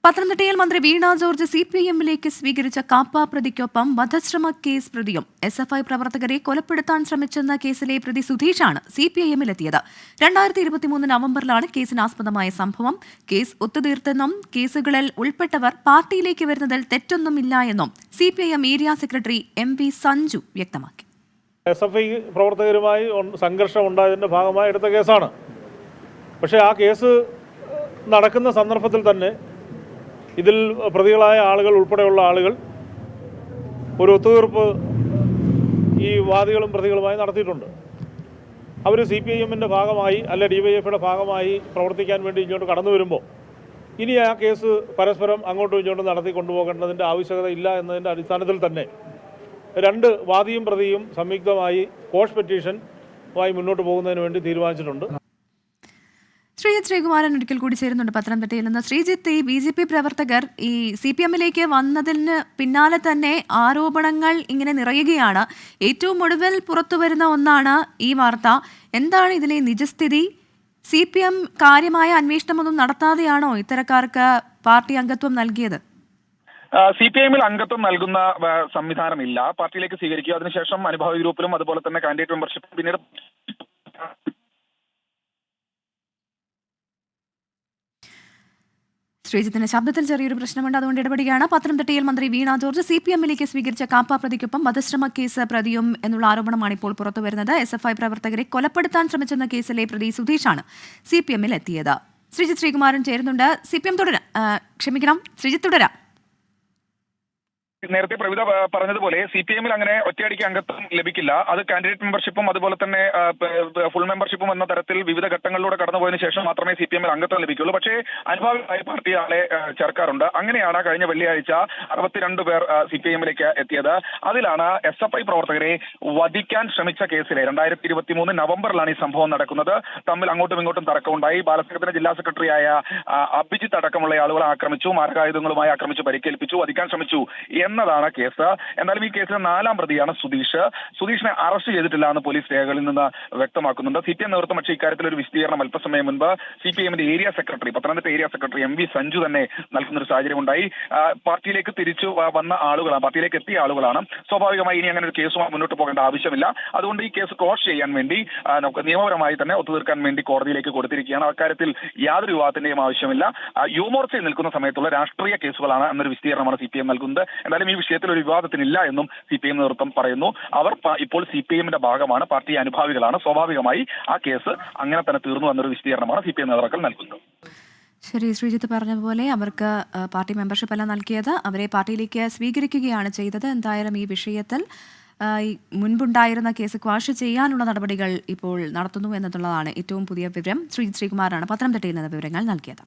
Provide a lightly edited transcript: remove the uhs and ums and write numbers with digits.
പത്തനംതിട്ടയിൽ മന്ത്രി വീണ ജോർജ് CPIMലേക്ക് സ്വീകരിച്ച കാപ്പ പ്രതിക്കൊപ്പം വധശ്രമ കേസ് പ്രതിയും SFI പ്രവർത്തകരെ കൊലപ്പെടുത്താൻ ശ്രമിച്ചെന്ന കേസിലെ പ്രതി സുധീഷാണ് CPIMലെത്തിയത്. 2023 നവംബറിലാണ് കേസിനാസ്പദമായ സംഭവം. കേസ് ഒത്തുതീർത്തെന്നും കേസുകളിൽ ഉൾപ്പെട്ടവർ പാർട്ടിയിലേക്ക് വരുന്നതിൽ തെറ്റൊന്നുമില്ല എന്നും CPIM area secretary MV Sanju വ്യക്തമാക്കി. SFI പ്രവർത്തകരുമായി സംഘർഷം ഉണ്ടായതിന്റെ ഭാഗമായി എടുത്ത കേസാണ്. പക്ഷേ ആ കേസ് നടക്കുന്ന സന്ദർഭത്തിൽ തന്നെ ഇതിൽ പ്രതികളായ ആളുകൾ ഉൾപ്പെടെയുള്ള ആളുകൾ ഒരു ഒത്തുതീർപ്പ് ഈ വാദികളും പ്രതികളുമായി നടത്തിയിട്ടുണ്ട്. അവർ CPIMന്റെ ഭാഗമായി അല്ല DYFയുടെ ഭാഗമായി പ്രവർത്തിക്കാൻ വേണ്ടി ഇങ്ങോട്ട് കടന്നു വരുമ്പോൾ ഇനി ആ കേസ് പരസ്പരം അങ്ങോട്ടും ഇങ്ങോട്ടും നടത്തി കൊണ്ടുപോകേണ്ടതിൻ്റെ ആവശ്യകത ഇല്ല എന്നതിൻ്റെ അടിസ്ഥാനത്തിൽ തന്നെ രണ്ട് വാദിയും പ്രതിയും സംയുക്തമായി കോഷ് പെറ്റീഷനുമായി മുന്നോട്ട് പോകുന്നതിന് വേണ്ടി തീരുമാനിച്ചിട്ടുണ്ട്. ശ്രീജിത്ത് ശ്രീകുമാരൻ ഒരിക്കൽ കൂടി ചേരുന്നുണ്ട് പത്തനംതിട്ടയിൽ നിന്ന്. ശ്രീജിത്ത്, ഈ BJP പ്രവർത്തകർ ഈ CPIMലേക്ക് വന്നതിന് പിന്നാലെ തന്നെ ആരോപണങ്ങൾ ഇങ്ങനെ നിറയുകയാണ്. ഏറ്റവും ഒടുവിൽ പുറത്തുവരുന്ന ഒന്നാണ് ഈ വാർത്ത. എന്താണ് ഇതിലെ നിജസ്ഥിതി? CPIM കാര്യമായ അന്വേഷണമൊന്നും നടത്താതെയാണോ ഇത്തരക്കാർക്ക് പാർട്ടി അംഗത്വം നൽകിയത്? CPIMൽ അംഗത്വം നൽകുന്ന സംവിധാനമില്ല. പാർട്ടിയിലേക്ക് സ്വീകരിക്കുക, അതിനുശേഷം അനുഭാവി ഗ്രൂപ്പിലും അതുപോലെ തന്നെ കാൻഡിഡേറ്റ് മെമ്പർഷിപ്പും പിന്നീട് ശ്രീജിത്തിന്റെ ശബ്ദത്തിൽ ചെറിയൊരു പ്രശ്നമുണ്ട്, അതുകൊണ്ട് ഇടപെടുകയാണ്. പത്തനംതിട്ടയിൽ മന്ത്രി വീണ ജോർജ് CPIMലേക്ക് സ്വീകരിച്ച കാപ്പ പ്രതിക്കൊപ്പം വധശ്രമ കേസ് പ്രതിയും എന്നുള്ള ആരോപണമാണ് ഇപ്പോൾ പുറത്തുവരുന്നത്. SFI പ്രവർത്തകരെ കൊലപ്പെടുത്താൻ ശ്രമിച്ചെന്ന കേസിലെ പ്രതി സുധീഷാണ് CPIMൽ എത്തിയത്. ശ്രീജിത്ത് ശ്രീകുമാരൻ ചേരുന്നുണ്ട്. ശ്രീജിത്ത് തുടരാം. നേരത്തെ പ്രവിധ പറഞ്ഞതുപോലെ CPIMൽ അങ്ങനെ ഒറ്റയടിക്ക് അംഗത്വം ലഭിക്കില്ല. അത് കാൻഡിഡേറ്റ് മെമ്പർഷിപ്പും അതുപോലെ തന്നെ ഫുൾ മെമ്പർഷിപ്പും എന്ന തരത്തിൽ വിവിധ ഘട്ടങ്ങളിലൂടെ കടന്നുപോയതിനു ശേഷം മാത്രമേ CPIMൽ അംഗത്വം ലഭിക്കുള്ളൂ. പക്ഷേ അനുഭാവികളായ പാർട്ടി ആളെ ചേർക്കാറുണ്ട്. അങ്ങനെയാണ് കഴിഞ്ഞ വെള്ളിയാഴ്ച 62 പേർ CPIMലേക്ക് എത്തിയത്. അതിലാണ് SFI പ്രവർത്തകരെ വധിക്കാൻ ശ്രമിച്ച കേസിലെ 2023 നവംബറിലാണ് ഈ സംഭവം നടക്കുന്നത്. തമ്മിൽ അങ്ങോട്ടും ഇങ്ങോട്ടും തർക്കമുണ്ടായി. ബാലസംഘത്തിന്റെ ജില്ലാ സെക്രട്ടറിയായ അഭിജിത്ത് അടക്കമുള്ള ആളുകളെ ആക്രമിച്ചു, മാരകായുധങ്ങളുമായി ആക്രമിച്ചു പരിക്കേൽപ്പിച്ചു, വധിക്കാൻ ശ്രമിച്ചു എന്നതാണ് കേസ്. എന്നാലും ഈ കേസിലെ 4ാം പ്രതിയാണ് സുധീഷ്. സുധീഷിനെ അറസ്റ്റ് ചെയ്തിട്ടില്ല എന്ന് പോലീസ് രേഖകളിൽ നിന്ന് വ്യക്തമാക്കുന്നുണ്ട്. CPIM നേതൃത്വം പക്ഷേ ഇക്കാര്യത്തിൽ ഒരു വിശദീകരണം അല്പസമയം മുൻപ് CPIMന്റെ area secretary, Pathanamthitta area secretary MV Sanju തന്നെ നൽകുന്നൊരു സാഹചര്യം ഉണ്ടായി. പാർട്ടിയിലേക്ക് തിരിച്ചു വന്ന ആളുകളാണ്, പാർട്ടിയിലേക്ക് എത്തിയ ആളുകളാണ്. സ്വാഭാവികമായി ഇനി അങ്ങനെ ഒരു കേസുമായി മുന്നോട്ട് പോകേണ്ട ആവശ്യമില്ല. അതുകൊണ്ട് ഈ കേസ് ക്ലോസ് ചെയ്യാൻ വേണ്ടി നിയമപരമായി തന്നെ ഒത്തുതീർക്കാൻ വേണ്ടി കോടതിയിലേക്ക് കൊടുത്തിരിക്കുകയാണ്. അക്കാര്യത്തിൽ യാതൊരു വിവാദത്തിന്റെയും ആവശ്യമില്ല. യുവമോർച്ചയിൽ നിൽക്കുന്ന സമയത്തുള്ള രാഷ്ട്രീയ കേസുകളാണ് എന്നൊരു വിശദീകരണമാണ് CPIM നൽകുന്നത്. എന്തായാലും ഈ വിഷയത്തിൽ ഒരു വിവാദത്തിനില്ല എന്നും CPIM നേതൃത്വം പറയുന്നു. അവർ ഇപ്പോൾ CPIMന്റെ ഭാഗമാണ്, പാർട്ടി അനുഭാവികളാണ്. സ്വാഭാവികമായി ആ കേസ് അങ്ങനെ തന്നെ തീർന്നു എന്നൊരു വിശദീകരണമാണ് CPIM നേതാക്കൾ നൽകുന്നത്. ശരി, ശ്രീജിത്ത് പറഞ്ഞതുപോലെ അവർക്ക് പാർട്ടി മെമ്പർഷിപ്പ് അല്ല നൽകിയത്, അവരെ പാർട്ടിയിലേക്ക് സ്വീകരിക്കുകയാണ് ചെയ്തത്. എന്തായാലും ഈ വിഷയത്തിൽ മുൻപുണ്ടായിരുന്ന കേസ് ക്വാഷ് ചെയ്യാനുള്ള നടപടികൾ ഇപ്പോൾ നടത്തുന്നു എന്നതുള്ളതാണ് ഏറ്റവും പുതിയ വിവരം. ശ്രീജിത്ത് ശ്രീകുമാറാണ് പത്തനംതിട്ടയിൽ നിന്ന് വിവരങ്ങൾ നൽകിയത്.